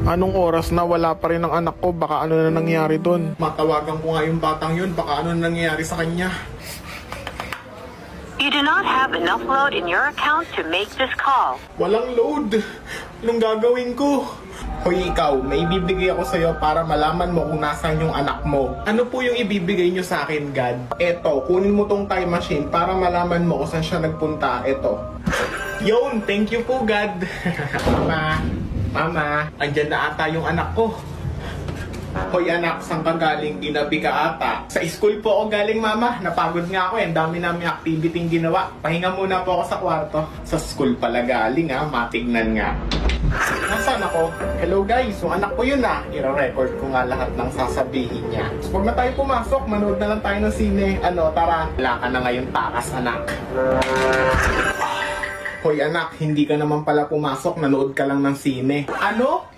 Anong oras na wala pa rin ang anak ko? Baka ano na nangyari doon? Matawagan ko nga yung batang yun. Baka ano na nangyari sa kanya. You do not have enough load in your account to make this call. Walang load. Anong gagawin ko? Hoy ikaw, may ibibigay ako sa'yo para malaman mo kung nasaan yung anak mo. Ano po yung ibibigay nyo sa akin, God? Eto, kunin mo tong time machine para malaman mo kung saan siya nagpunta. Eto. Yun, thank you po, God. Mama, andyan na ata yung anak ko. Hoy anak, saan ka galing? Ginabi ka ata. Sa school po ako galing, mama. Napagod nga ako eh. Ang dami namin activity ginawa. Pahinga muna po ako sa kwarto. Sa school pala galing ha. Matignan nga. Nasaan ako? Hello guys, yung anak ko yun ah. I-record ko nga lahat ng sasabihin niya. Huwag na tayo pumasok. Manood na lang tayo ng sine. Ano, tara. Wala ka na ngayon takas, anak. Hoy anak, hindi ka naman pala pumasok. Nanood ka lang ng sine. Ano?